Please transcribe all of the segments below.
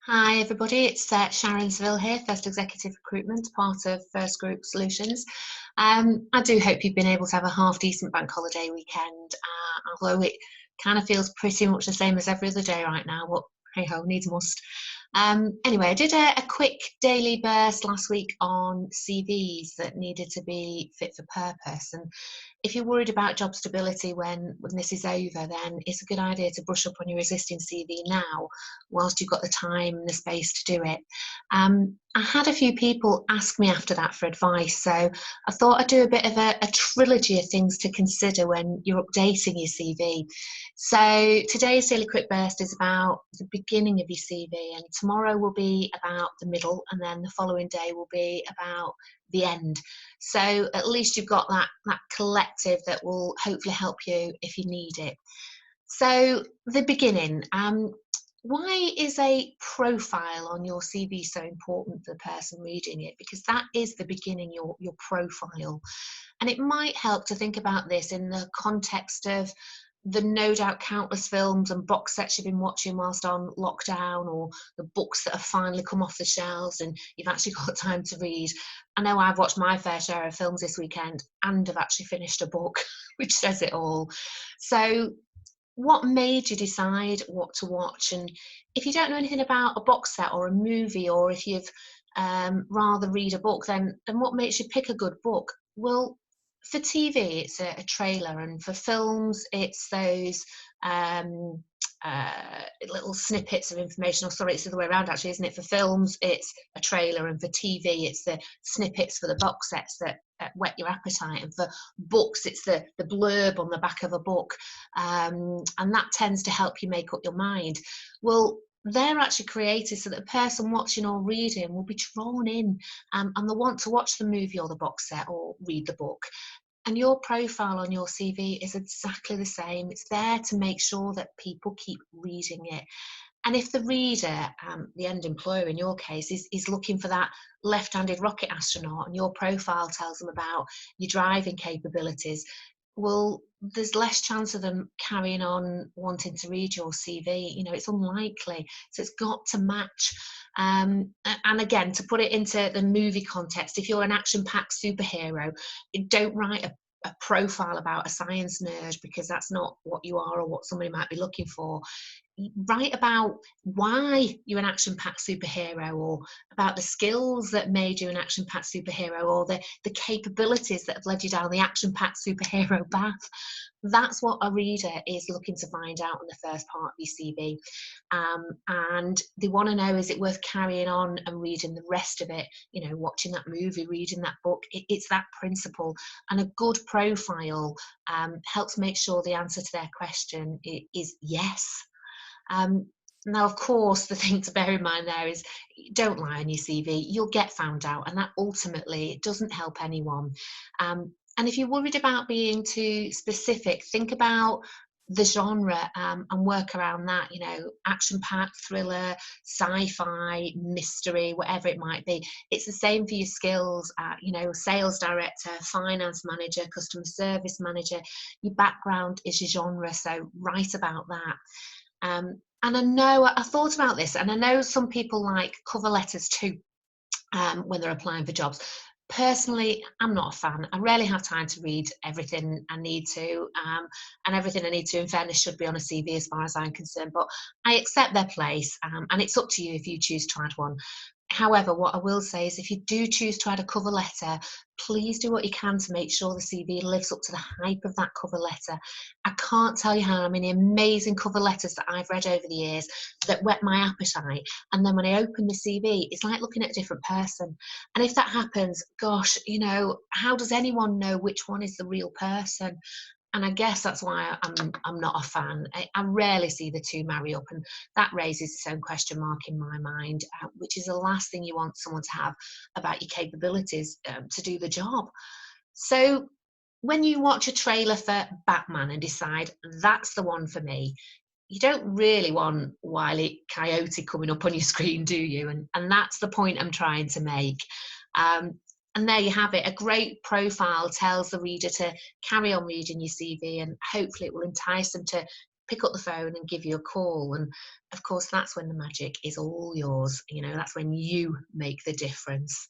Hi everybody, it's Sharon Seville here, First Executive Recruitment, part of First Group Solutions. I do hope you've been able to have a half decent bank holiday weekend, although it kind of feels pretty much the same as every other day right now, but hey ho, needs must. Anyway, I did a quick daily burst last week on CVs that needed to be fit for purpose. And if you're worried about job stability when this is over, then it's a good idea to brush up on your existing CV now, whilst you've got the time and the space to do it. I had a few people ask me after that for advice, so I thought I'd do a bit of a trilogy of things to consider when you're updating your CV. So today's Daily Quick Burst is about the beginning of your CV, and tomorrow will be about the middle, and then the following day will be about the end. So at least you've got that collective that will hopefully help you if you need it. So the beginning. Why is a profile on your CV so important for the person reading it? Because that is the beginning, your profile. And it might help to think about this in the context of the no doubt countless films and box sets you've been watching whilst on lockdown, or the books that have finally come off the shelves and you've actually got time to read. I know I've watched my fair share of films this weekend and have actually finished a book, which says it all. So what made you decide what to watch? And if you don't know anything about a box set or a movie, or if you've rather read a book, then what makes you pick a good book? Well, for TV, it's a trailer, and for films, it's those little snippets of information. Or sorry, it's the other way around, actually, isn't it? For films, it's a trailer, and for TV, it's the snippets for the box sets that whet your appetite. And for books, it's the blurb on the back of a book, and that tends to help you make up your mind. Well, they're actually created so that the person watching or reading will be drawn in, and they'll want to watch the movie or the box set or read the book. And your profile on your CV is exactly the same. It's there to make sure that people keep reading it. And if the reader, the end employer in your case, is looking for that left-handed rocket astronaut, and your profile tells them about your driving capabilities, well, there's less chance of them carrying on wanting to read your CV. It's unlikely. So it's got to match. And again, to put it into the movie context, if you're an action-packed superhero, don't write a profile about a science nerd, because that's not what you are or what somebody might be looking for. Write about why you're an action-packed superhero, or about the skills that made you an action-packed superhero, or the capabilities that have led you down the action-packed superhero path. That's what a reader is looking to find out in the first part of your CV. And they want to know, is it worth carrying on and reading the rest of it? Watching that movie, reading that book. It's that principle. And a good profile helps make sure the answer to their question is yes. Now, of course, the thing to bear in mind there is, don't lie on your CV. You'll get found out, and that ultimately doesn't help anyone. And if you're worried about being too specific, think about the genre, and work around that. Action-packed, thriller, sci-fi, mystery, whatever it might be. It's the same for your skills. Sales director, finance manager, customer service manager. Your background is your genre, so write about that. And I know, I thought about this, and I know some people like cover letters too, when they're applying for jobs. Personally, I'm not a fan. I rarely have time to read everything I need to, and everything I need to, in fairness, should be on a CV as far as I'm concerned. But I accept their place, and it's up to you if you choose to add one. However, what I will say is, if you do choose to add a cover letter, please do what you can to make sure the CV lives up to the hype of that cover letter. I can't tell you how many amazing cover letters that I've read over the years that whet my appetite. And then when I open the CV, it's like looking at a different person. And if that happens, gosh, how does anyone know which one is the real person? And I guess that's why I'm not a fan. I rarely see the two marry up, and that raises its own question mark in my mind, which is the last thing you want someone to have about your capabilities to do the job. So when you watch a trailer for Batman and decide that's the one for me, you don't really want Wile E. Coyote coming up on your screen, do you? And that's the point I'm trying to make. And there you have it. A great profile tells the reader to carry on reading your CV, and hopefully it will entice them to pick up the phone and give you a call. And of course, that's when the magic is all yours. You know, that's when you make the difference.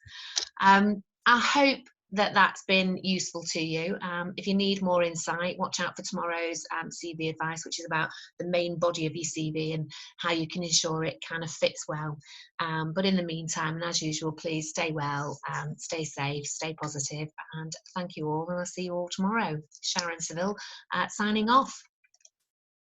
I hope that that's been useful to you. If you need more insight, watch out for tomorrow's CV advice, which is about the main body of your CV and how you can ensure it kind of fits well. But in the meantime, and as usual, please stay well, stay safe, stay positive, and thank you all. And I'll see you all tomorrow. Sharon Seville, signing off.